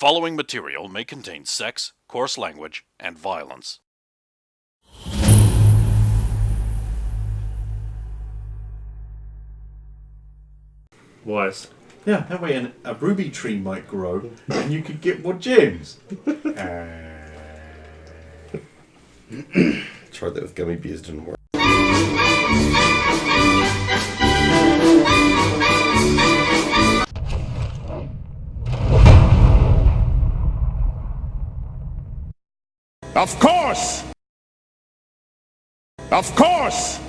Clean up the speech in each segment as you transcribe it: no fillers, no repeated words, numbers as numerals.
following material may contain sex, coarse language, and violence. Wise. Yeah, that way a ruby tree might grow and you could get more gems. Tried that with gummy bears, didn't work. Of course! Of course!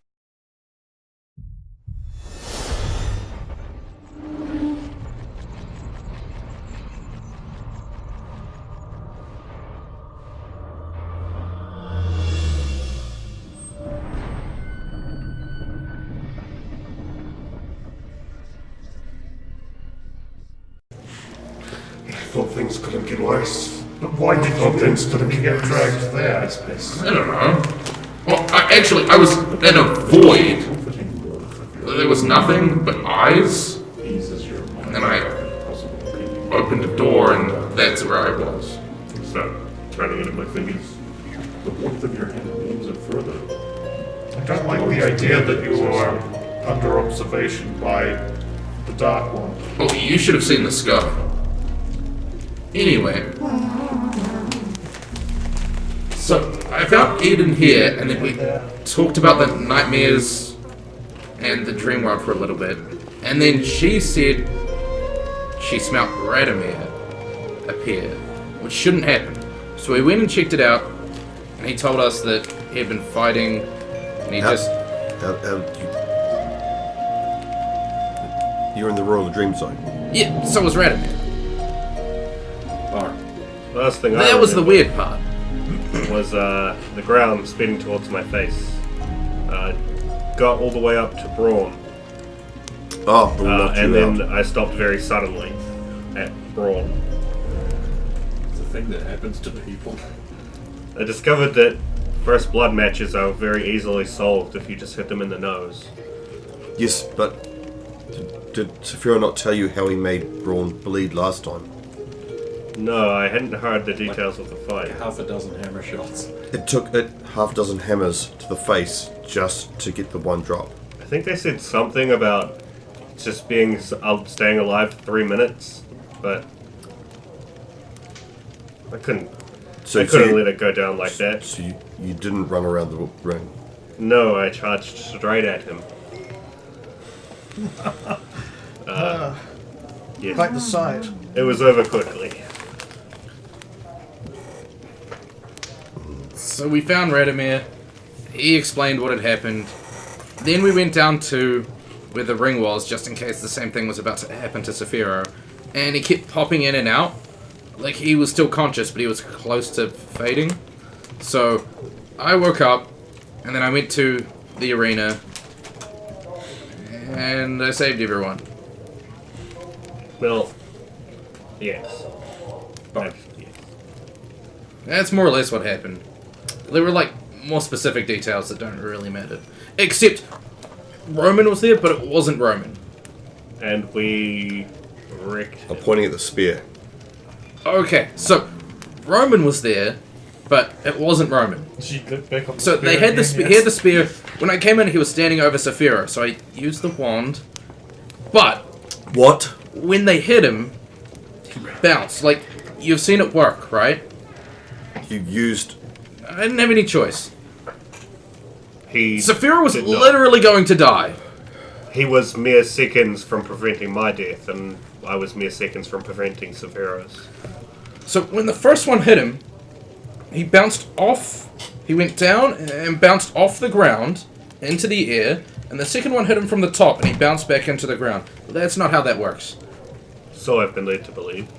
I thought things couldn't get worse. But why did you things couldn't get dragged there? I don't know. Well, I was in a void. There was nothing but eyes. And then I opened a door and that's where I was. Stop trying to get at my fingers. The warmth of your hand moves it further. I don't like the idea that you are under observation by the Dark One. Well, you should have seen the scar. Anyway. So, I found Eden here, and then we talked about the nightmares and the dream world for a little bit. And then she said she smelt Radomir appear, which shouldn't happen. So we went and checked it out, and he told us that he had been fighting, and he How you're in the Royal Dream Zone. Yeah, so was Radomir. Last thing That was the weird part. was the ground spinning towards my face. Got all the way up to Brawn. Oh, but not and too then loud. I stopped very suddenly at Brawn. It's a thing that happens to people. I discovered that first blood matches are very easily solved if you just hit them in the nose. Yes, but did Saphira not tell you how he made Braun bleed last time? No, I hadn't heard the details of the fight. Half a dozen hammer shots. It took it half dozen hammers to the face just to get the one drop. I think they said something about just staying alive for 3 minutes, but I couldn't let it go down like that. So you didn't run around the ring? No, I charged straight at him. Yes. Quite the sight. It was over quickly. So we found Radomir. He explained what had happened. Then we went down to where the ring was, just in case the same thing was about to happen to Saphira. And he kept popping in and out. Like he was still conscious, but he was close to fading. So I woke up, and then I went to the arena, and I saved everyone. Well, yes. Yes. That's more or less what happened. There were like more specific details that don't really matter. Except Roman was there, but it wasn't Roman. And we wrecked I'm him. pointing at the spear. Okay, so Roman was there, but it wasn't Roman. So they had the he had the spear. When I came in, he was standing over Saphira, so I used the wand. But What? when they hit him, he bounced. Like you've seen it work, right? You used... I didn't have any choice. Saphira was did not. literally going to die. He was mere seconds from preventing my death, and I was mere seconds from preventing Saphira's. So when the first one hit him, he bounced off. He went down and bounced off the ground into the air, and the second one hit him from the top, and he bounced back into the ground. That's not how that works. So I've been led to believe.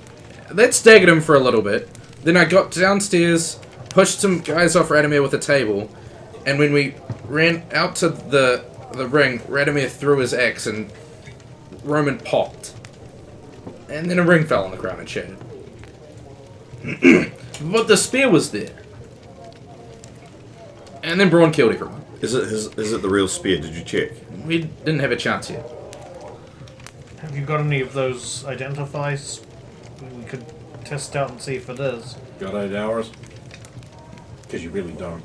That staggered him for a little bit. Then I got downstairs, pushed some guys off Radomir with a table, and when we ran out to the ring, Radomir threw his axe and Roman popped. And then a ring fell on the ground and shattered. But the spear was there. And then Braun killed everyone. Is it the real spear? Did you check? We didn't have a chance yet. Have you got any of those identifiers we could test out and see if it is. Got 8 hours? Because you really don't.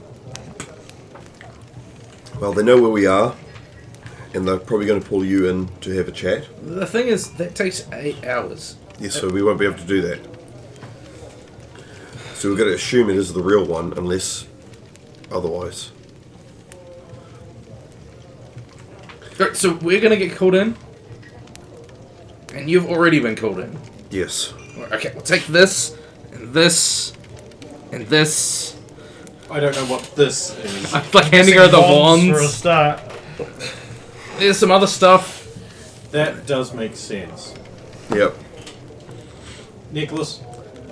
Well, they know where we are, and they're probably going to pull you in to have a chat. The thing is, that takes 8 hours. Yes, so we won't be able to do that. So we're going to assume it is the real one, unless otherwise. Right, so we're gonna get called in, and you've already been called in. Yes. Okay, we'll take this, and this, and this. I don't know what this is. I'm like handing her the For a wands. start. There's some other stuff. That does make sense. Yep. Nicholas,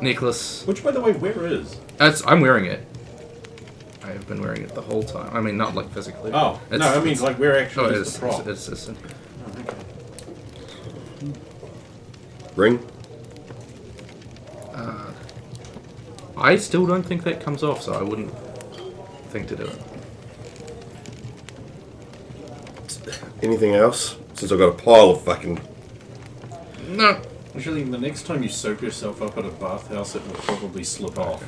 Nicholas. which, by the way, where is? I'm wearing it. I have been wearing it the whole time. I mean, not like physically. Oh, It's- no, I mean, it's- like, where Oh, actually it is is. the prop? It's Ring? I still don't think that comes off, so I wouldn't think to do it. Anything else? Since I've got a pile of fucking... No. Actually, the next time you soap yourself up at a bathhouse, it will probably slip off.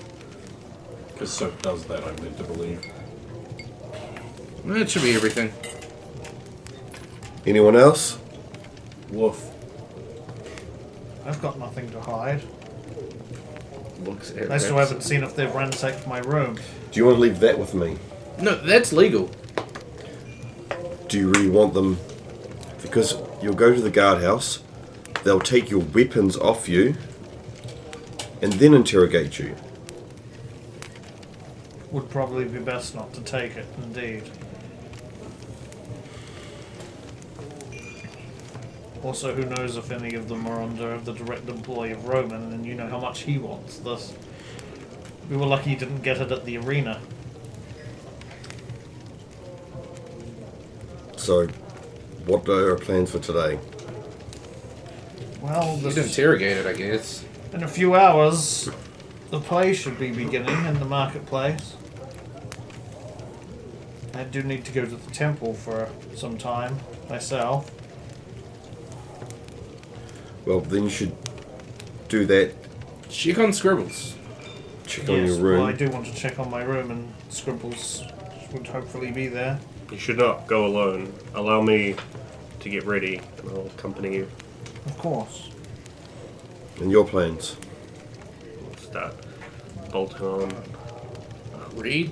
Because soap does that, I'm led to believe. It should be everything. Anyone else? Woof. I've got nothing to hide. Looks at I still haven't seen if they've ransacked my room. Do you want to leave that with me? No, that's legal. Do you really want them? Because you'll go to the guardhouse, they'll take your weapons off you, and then interrogate you. Would probably be best not to take it, indeed. Also, who knows if any of them are under the direct employ of Roman, and you know how much he wants this. We were lucky he didn't get it at the arena. So, what are our plans for today? Well, You'd this, interrogate it, I guess. in a few hours, the play should be beginning in the marketplace. I do need to go to the temple for some time myself. Well, then you should do that. Check on scribbles. Check on Yes, your room. well, I do want to check on my room, and Scribbles would hopefully be there. You should not go alone. Allow me to get ready, and I'll accompany you. Of course. And your plans. We'll start bolting on. Read.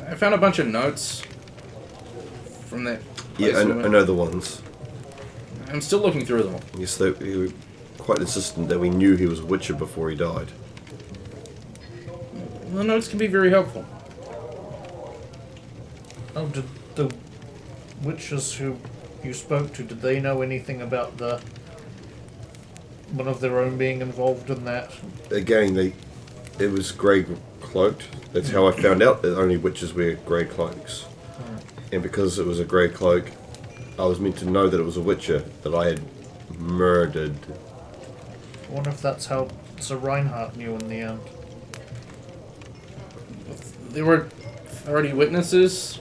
I found a bunch of notes from that place. Yeah, I, we I went. know the ones. I'm still looking through them. Yes, they were quite insistent that we knew he was a Witcher before he died. The notes can be very helpful. Oh, did the witches who you spoke to, did they know anything about one of their own being involved in that? Again, it was grey cloaked. That's how I found out that only witches wear grey cloaks. And because it was a grey cloak, I was meant to know that it was a Witcher that I had murdered. I wonder if that's how Sir Reinhardt knew in the end. There were 30 witnesses.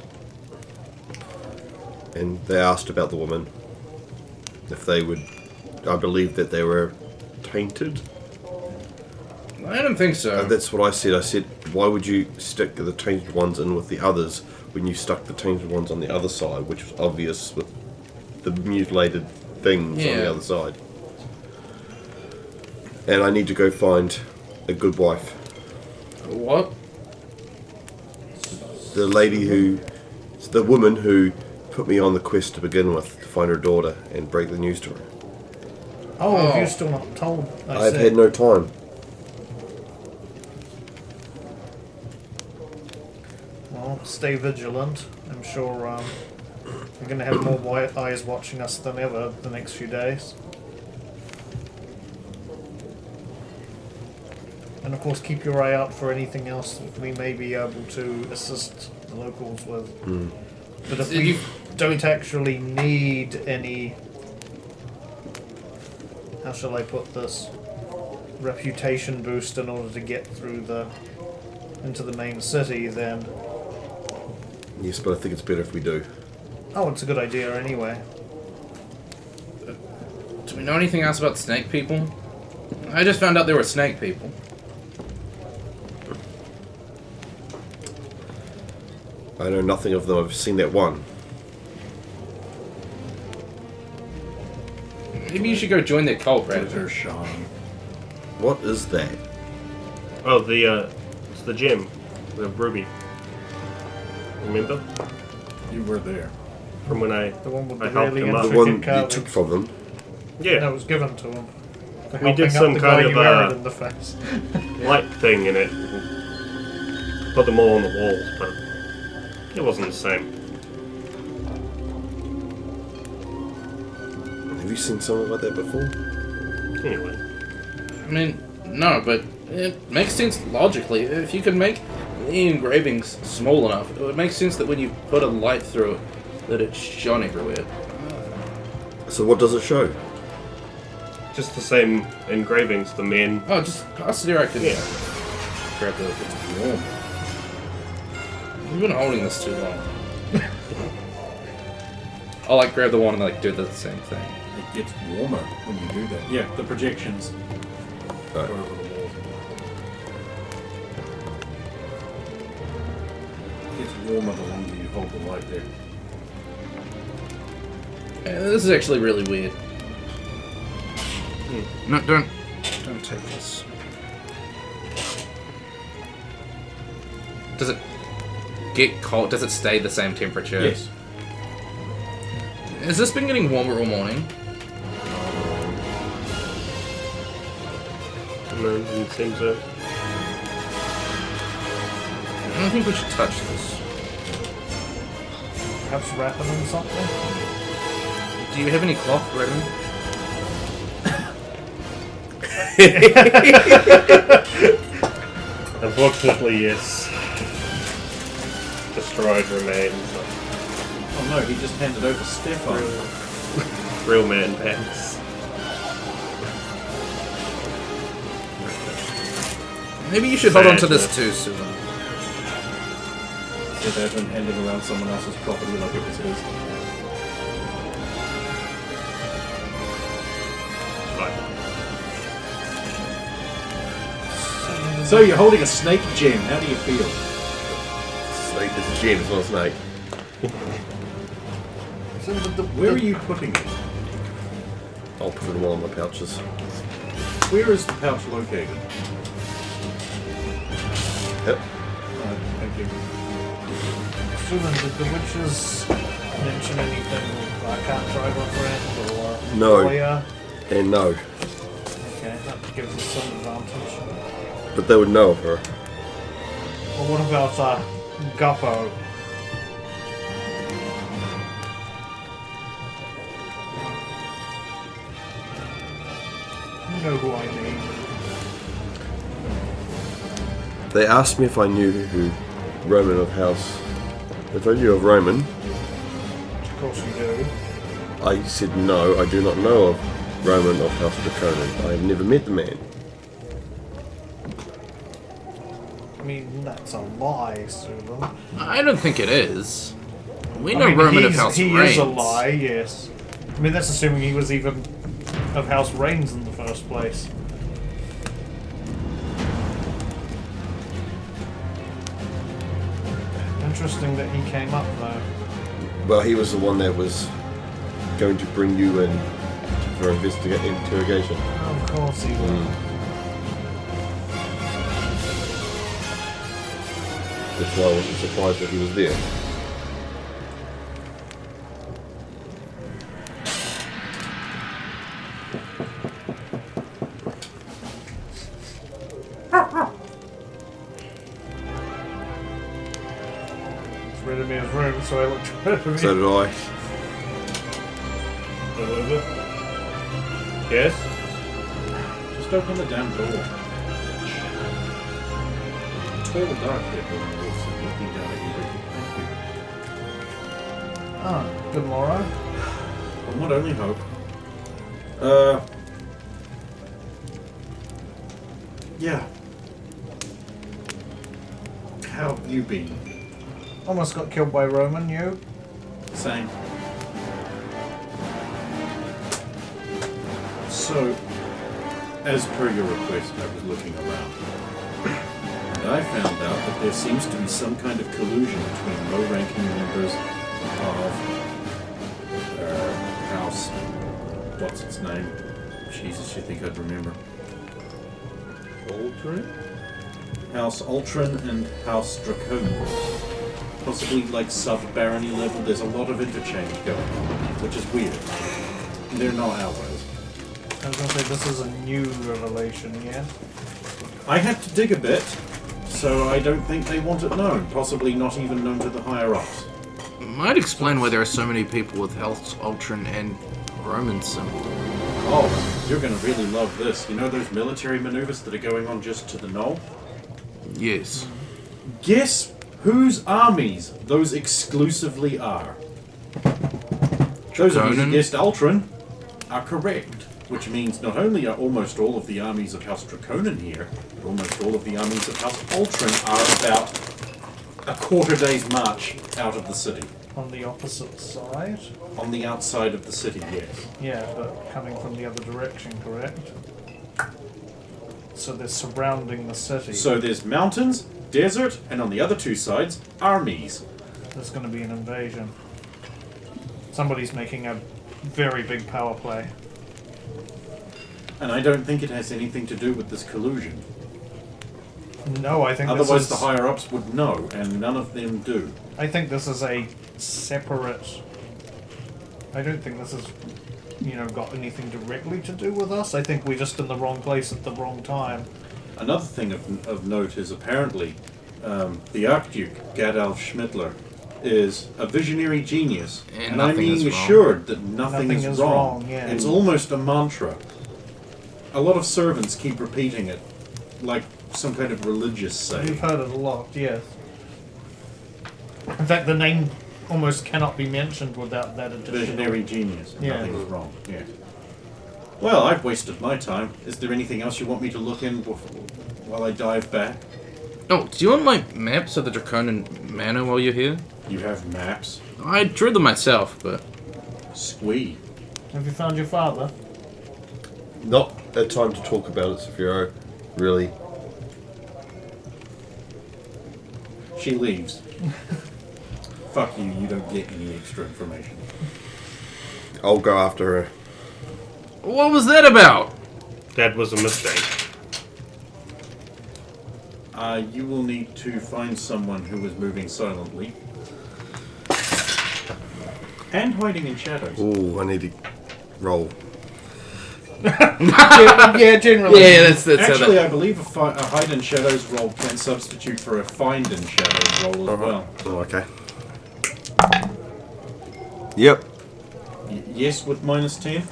And they asked about the woman. If they would... I believe that they were tainted. I don't think so. That's what I said. I said, why would you stick the tainted ones in with the others when you stuck the tainted ones on the other side, which was obvious with the mutilated things on Yeah. the other side. And I need to go find a good wife. What? The lady who... the woman who put me on the quest to begin with, to find her daughter and break the news to her. Oh, Oh. have you still not told? I've had no time. Well, stay vigilant. I'm sure we're going to have more eyes watching us than ever the next few days. And of course, keep your eye out for anything else that we may be able to assist the locals with. But if we don't actually need any... how shall I put this? Reputation boost in order to get through into the main city, then... Yes, but I think it's better if we do. Oh, it's a good idea anyway. Do we know anything else about snake people? I just found out there were snake people. I know nothing of them. I've seen that one. Maybe you should go join their cult, Their Raptor. shine. What is that? Oh, it's the gem, the ruby. Remember You were there. from when I The one with I the helped really him up. The intricate one you carvings. took from them. Yeah, That was given to him. For We did helping some up the kind guy of, you arrowed in the face. light thing in it. Put them all on the walls, but it wasn't the same. Have you seen something like that before? Anyway, I mean, no, but it makes sense logically. If you could make the engravings small enough, it would make sense that when you put a light through it, that it shone everywhere. So what does it show? just the same engravings. The men. Oh, just pass it here. I can Yeah. grab the. It's warm. We've been holding this too long. I'll like grab the one and like do the same thing. It gets warmer when you do that. Yeah, the projections Right. go over the wall. It gets warmer the longer you hold the light there. This is actually really weird. No, don't take this. Does it get cold? Does it stay the same temperature? Yes. Has this been getting warmer all morning? No, didn't seem to. I don't think we should touch this. Perhaps wrap them in something? Do you have any cloth, Redmond? Unfortunately, yes. Destroyed remains. Oh no, he just handed over Stefan. Real man pants. Maybe you should hold on to this too, Susan. If they've been handing around someone else's property like it was his. Fine. So you're holding a snake gem. How do you feel? Snake is a gem, it's not a snake. So Where are you putting it? I'll put them all in my pouches. Where is the pouch located? Yep. Thank you. Susan, did the witches mention anything? I can't drive a friend or No. lawyer? And no. Okay, that gives us some advantage. But they would know of her. Well, what about Guppo? You know who I mean. They asked me if I knew who Roman of House. If I knew of Roman, Of course you do. I said no, I do not know of Roman of House Draconin. I have never met the man. I mean, that's a lie, Susan. I don't think it is. We know I mean, Roman of he's- House he Reigns. is a lie, yes. I mean, that's assuming he was even of House Reigns in the first place. Interesting that he came up though. Well, he was the one that was going to bring you in for interrogation. Of course he will. That's why I wasn't surprised that he was there. It's rid of me his room, so I looked rid of me. So did I. Over. Yes? Just open the damn door. Tall, dark woman walks in, looking down at you. Thank you. Ah, good morrow. One would only hope. Yeah. How have you been? Almost got killed by Roman, you? Same. So, As per your request, I was looking around. And I found out that there seems to be some kind of collusion between low-ranking members of House... What's its name? Jesus, you think I'd remember? Aldrin? House Ultron and House Draconian. Possibly like sub-barony level. There's a lot of interchange going on, which is weird. They're not allies. I was going to say, this is a new revelation, yeah? I had to dig a bit, so I don't think they want it known. Possibly not even known to the higher-ups. Might explain why there are so many people with House Ultron and Roman symbol. Oh, you're going to really love this. You know those military maneuvers that are going on just to the knoll? Yes. Guess whose armies those exclusively are? Those of you who Draconin? guessed Ultron are correct. Which means not only are almost all of the armies of House Draconin here, but almost all of the armies of House Ultron are about a quarter day's march out of the city. On the opposite side? On the outside of the city, yes. Yeah, but coming from the other direction, correct? So they're surrounding the city. So there's mountains, desert, and on the other two sides, armies. There's going to be an invasion. Somebody's making a very big power play. And I don't think it has anything to do with this collusion. No, I think Otherwise this the is... higher-ups would know, and none of them do. I think this is a separate... I don't think this has, got anything directly to do with us. I think we're just in the wrong place at the wrong time. Another thing of note is apparently the Archduke, Gadalf Schmittler, is a visionary genius. And I'm nothing being is wrong. assured that nothing, Nothing is is wrong. wrong, yeah. It's almost a mantra. A lot of servants keep repeating it, like some kind of religious We've saying. heard it a lot, yes. In fact, the name almost cannot be mentioned without that additional... Visionary genius. Yeah. Nothing is wrong. Yeah. Well, I've wasted my time. Is there anything else you want me to look in while I dive back? Oh, do you want my maps of the Draconin Manor while you're here? You have maps. I drew them myself, but... Squee. Have you found your father? Not a time to talk about it, Saphiro. Really. She leaves. Fuck you, you don't get any extra information. I'll go after her. What was that about? That was a mistake. You will need to find someone who is moving silently. And hiding in shadows. Ooh, I need to roll. Yeah, generally. Yeah, that's how Actually, that... I believe a hide in shadows roll can substitute for a find in shadows roll as well. Oh, okay. Yep. Yes, with minus 10?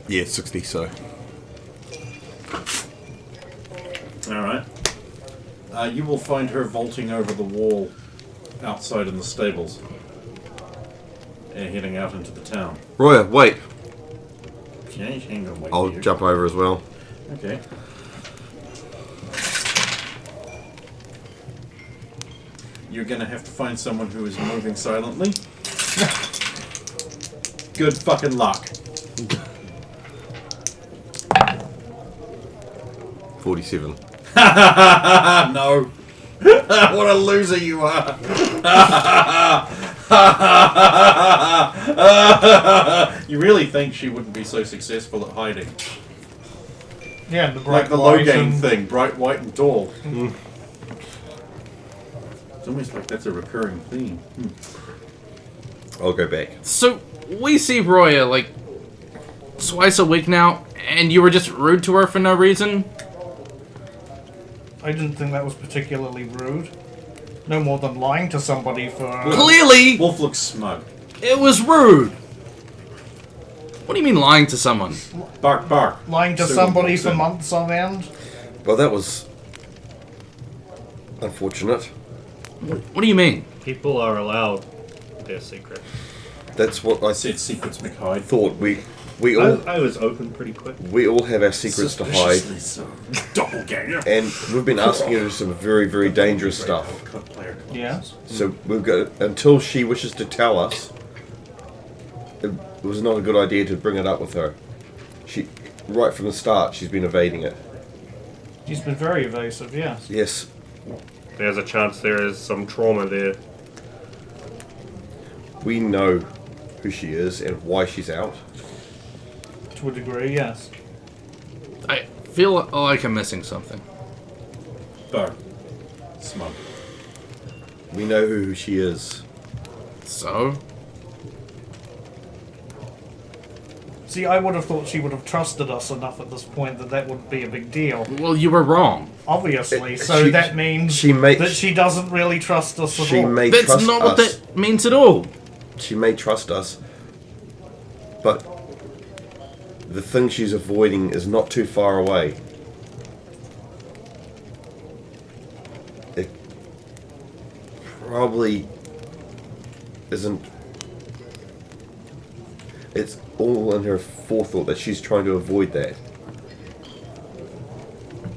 Yeah, 60, so. Alright. You will find her vaulting over the wall outside in the stables. And heading out into the town. Roya, wait. She ain't gonna wait I'll for you. jump over as well. Okay. You're gonna have to find someone who is moving silently. Good fucking luck. 47. No. What a loser you are. You really think she wouldn't be so successful at hiding? Yeah, the bright Like the low white game and- thing, bright, white, and tall. It's almost like that's a recurring theme. I'll go back. So, we see Roya, like, twice a week now, and you were just rude to her for no reason? I didn't think that was particularly rude. No more than lying to somebody for... Clearly, Wolf looks smug. it was rude! What do you mean lying to someone? Bark, bark. lying to Sue somebody walks for in. months on end. Well, that was unfortunate. What do you mean? People are allowed their secrets. That's what I Said secrets McHide. thought. We all I was open pretty quick. we all have our secrets to hide, Suspiciously so. Doppelganger. and we've been asking her to do some very, very dangerous stuff. Yeah. So we've got until she wishes to tell us. It was not a good idea to bring it up with her. right from the start, she's been evading it. She's been very evasive, yes. Yes, There's a chance there is some trauma there. we know who she is and why she's out. To a degree, yes. I feel like I'm missing something. Bo. Smug. We know who she is. So? See, I would have thought she would have trusted us enough at this point that that would be a big deal. Well, you were wrong. Obviously, so She- that means she may- that she doesn't really trust us at She all. may That's trust not what us. that means at all. She may trust us, but the thing she's avoiding is not too far away. It probably isn't. It's all in her forethought that she's trying to avoid that.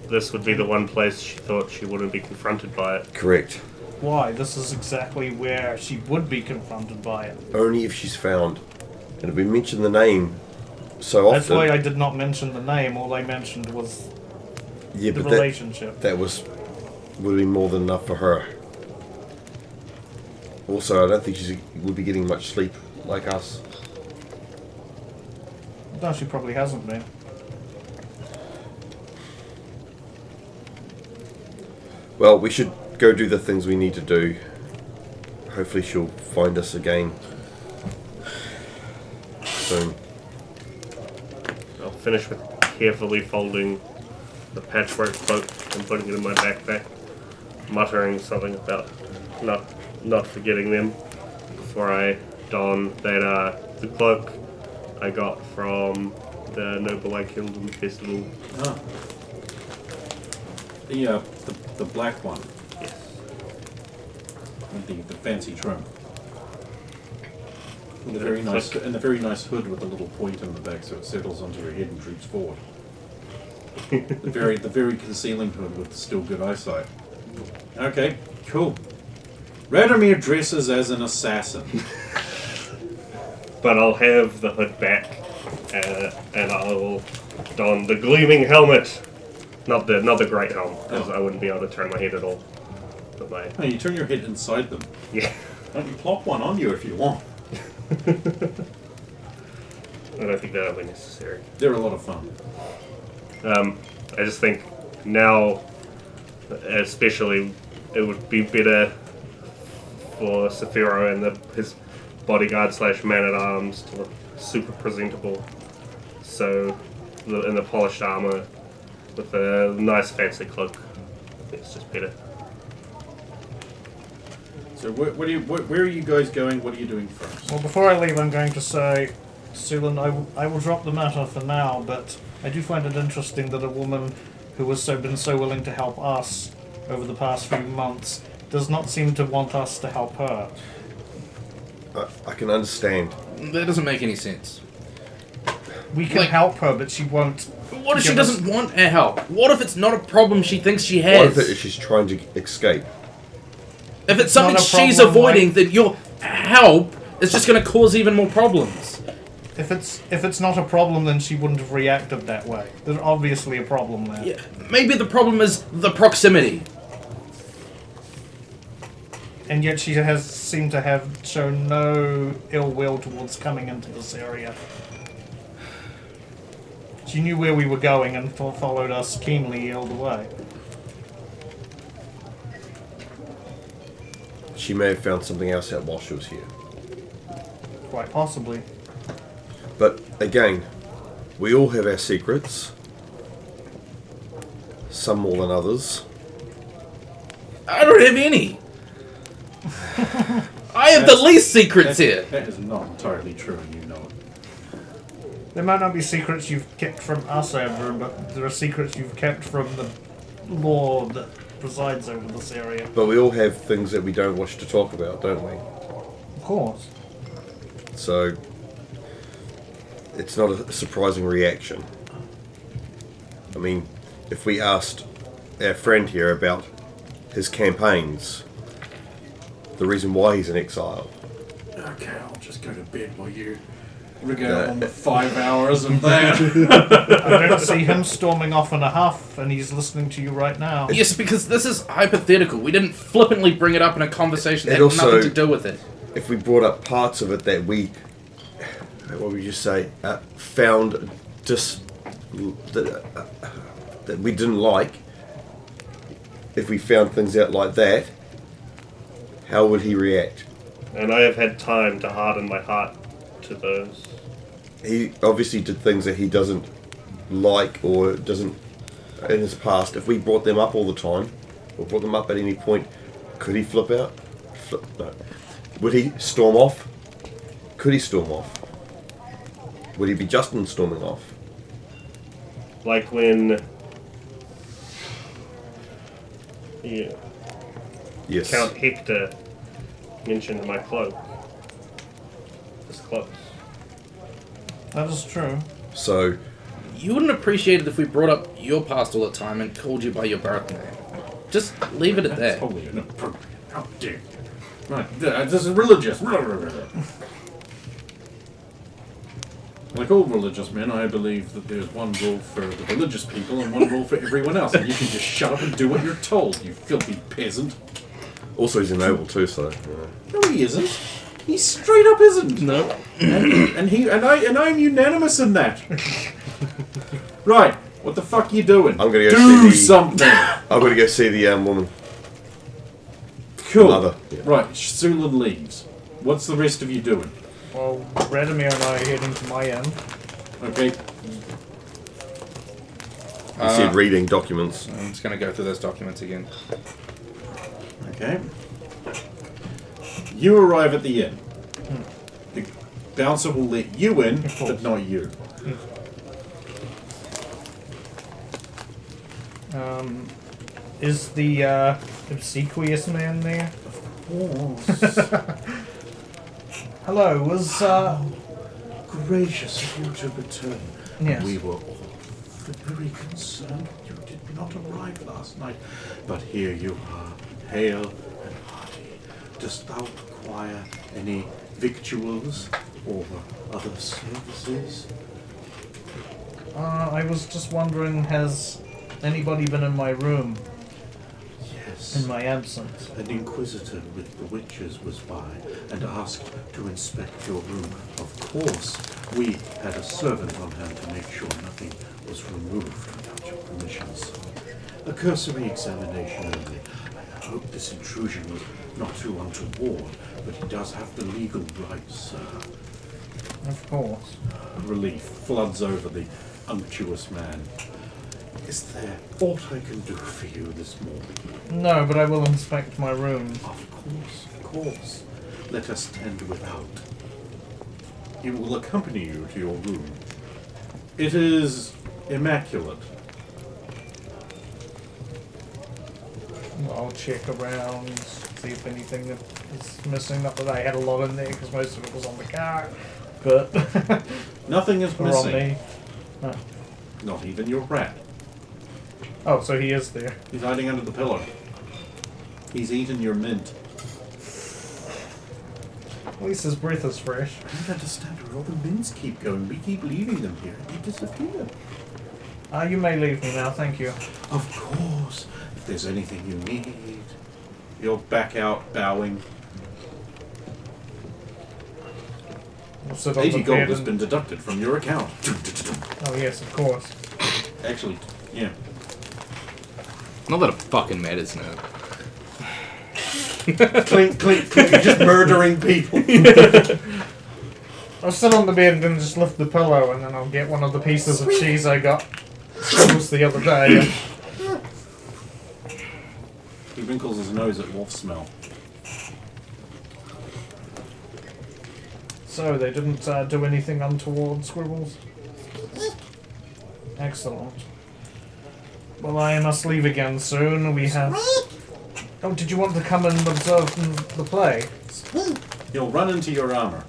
This would be the one place she thought she wouldn't be confronted by it. Correct. Why? This is exactly where she would be confronted by it. Only if she's found. And if we mention the name so often. That's why I did not mention the name. All I mentioned was yeah, the but relationship. that would be more than enough for her. Also, I don't think she would be getting much sleep like us. No, she probably hasn't been. Well, we should go do the things we need to do. Hopefully she'll find us again soon. I'll finish with carefully folding the patchwork cloak and putting it in my backpack, muttering something about not forgetting them before I don that the cloak I got from the noble I killed in the festival. Ah. The black one. Yes. With the fancy trim. And the very nice hood with the little point in the back so it settles onto your head and droops forward. the very concealing hood with still good eyesight. Okay, cool. Radomir dresses as an assassin. But I'll have the hood back, and I'll don the gleaming helmet. Not the great helm, because I wouldn't be able to turn my head at all. But my Oh, you turn your head inside them. yeah, Don't you plop one on you if you want. I don't think that'll be necessary. They're a lot of fun. I just think now, especially, it would be better for Saphiro and his bodyguard / man-at-arms to look super presentable. So, in the polished armor with a nice fancy cloak, it's just better. So where are you guys going? What are you doing first? Well, before I leave, I'm going to say, Sulan, I will drop the matter for now, but I do find it interesting that a woman who has been so willing to help us over the past few months does not seem to want us to help her. I can understand. That doesn't make any sense. We can Like- help her, but she won't. What if she give us- doesn't want our help? What if it's not a problem she thinks she What has? if she's trying to escape? If it's something Not a she's problem, avoiding, then your help is just going to cause even more problems. If it's not a problem, then she wouldn't have reacted that way. There's obviously a problem there. Yeah, maybe the problem is the proximity. And yet she has seemed to have shown no ill will towards coming into this area. She knew where we were going and followed us keenly all the way. She may have found something else out while she was here. Quite possibly. But again, we all have our secrets. Some more than others. I don't have any. I have the least secrets here. That is not entirely true, and you know it. There might not be secrets you've kept from us, Andrew, but there are secrets you've kept from the Lord that presides over this area. But we all have things that we don't wish to talk about, don't we? Of course. So, it's not a surprising reaction. I mean, if we asked our friend here about his campaigns, the reason why he's in exile. Okay, I'll just go to bed while you We're going on with 5 hours of that. I don't see him storming off in a huff, and he's listening to you right now. Yes, because this is hypothetical. We didn't flippantly bring it up in a conversation that And had also- nothing to do with it. If we brought up parts of it that we, what would you say, found that we didn't like, if we found things out like that, how would he react? And I have had time to harden my heart to those. He obviously did things that he doesn't like or doesn't in his past. If we brought them up all the time, or brought them up at any point, could he flip out? No. Would he storm off? Could he storm off? Would he be Justin storming off? Like when Yes. Count Hector mentioned my cloak. This close. That is true. So, You wouldn't appreciate it if we brought up your past all the time and called you by your birth name. Just leave it at That's that. totally inappropriate. How dare you? Right, this is religious. Like all religious men, I believe that there's one rule for the religious people and one rule for everyone else, and you can just shut up and do what you're told, you filthy peasant. also he's a noble too, so. Yeah. No, he isn't. He straight up isn't. No. And I'm unanimous in that. Right, what the fuck you doing? I'm gonna go do see the- something. I'm gonna go see the woman. Cool. Mother. Yeah. Right, Sulan leaves. What's the rest of you doing? Well, Radomir and I are heading to my end. Okay. He said reading documents. I'm just going to go through those documents again. Okay. You arrive at the inn. The bouncer will let you in, but not you. Is the obsequious man there? Hello, was Gracious of you to return. Yes. We were all very concerned you did not arrive last night. But here you are, hale and hearty. Dost thou require any victuals or other services? I was just wondering, has anybody been in my room Yes. in my absence? An inquisitor with the witches was by and asked to inspect your room. Of course, we had a servant on hand to make sure nothing was removed without your permission. So, a cursory examination only. I hope this intrusion was not too untoward, but he does have the legal rights, sir. Of course. Relief floods over the unctuous man. Is there aught I can do for you this morning? No, but I will inspect my room. Of course. Let us tend without. He will accompany you to your room. It is immaculate. I'll check around, see if anything is missing. Not that I had a lot in there, because most of it was on the car. But Nothing is or on missing. me. Oh. Not even your rat. Oh, so he is there. He's hiding under the pillow. He's eaten your mint. At least his breath is fresh. I don't understand where all the mints keep going. We keep leaving them here and they disappear. You may leave me now, thank you. Of course. If there's anything you need. You're back out, bowing. I'll sit on 80 the gold bed has and- been deducted from your account. Oh yes, of course. Actually, yeah. Not that it fucking matters now. Clink, clink, clink. You're just murdering people. I'll sit on the bed and then just lift the pillow, and then I'll get one of the pieces of cheese I got scribbles the other day. He wrinkles his nose at wolf smell. So they didn't do anything untoward, Scribbles? Excellent. Well, I must leave again soon. We have... Oh, did you want to come and observe the play? He'll run into your armor.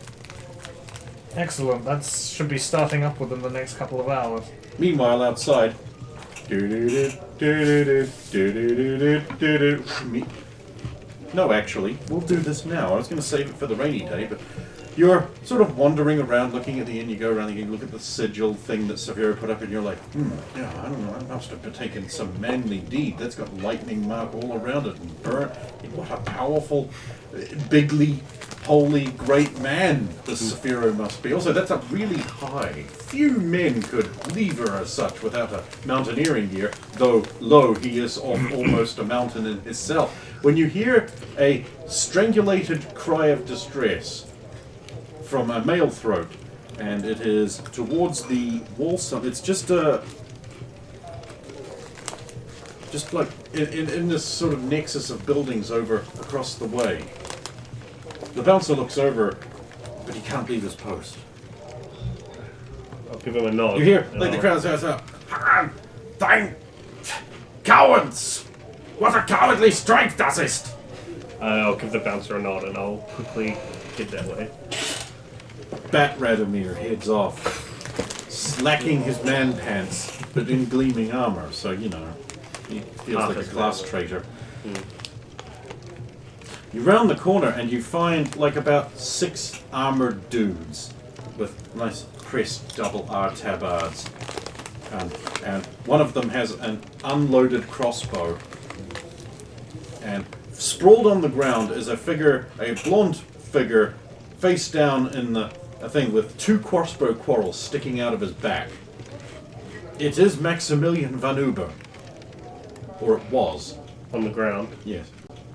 Excellent. That should be starting up within the next couple of hours. Meanwhile, outside. No, actually, we'll do this now. I was going to save it for the rainy day, but You're sort of wandering around, looking at the inn. You go around and you look at the sigil thing that Severo put up, and you're like, yeah, I don't know, I must have taken some manly deed. That's got lightning mark all around it and burnt. What a powerful, bigly, holy, great man this Severo must be. Also, that's up really high. Few men could lever as such without a mountaineering gear, though, lo, he is almost a mountain in himself. When you hear a strangulated cry of distress from a male throat, and it is towards the wall side. It's just like in this sort of nexus of buildings over across the way. The bouncer looks over, but he can't leave his post. I'll give him a nod. You hear, like the crowd says, "Thine cowards! What a cowardly strike doesest!" I'll give the bouncer a nod and I'll quickly get that way. Bat Radomir heads off, slacking his man pants, but in gleaming armor, so you know, he feels like a class traitor. You round the corner and you find like about 6 armored dudes with nice pressed double R tabards, and one of them has an unloaded crossbow. And sprawled on the ground is a blonde figure, face down in a thing with 2 crossbow quarrels sticking out of his back. It is Maximilian Van Uber. Or it was. On the ground. Yes.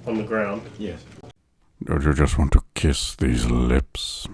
On the ground. Yes. Don't you just want to kiss these lips?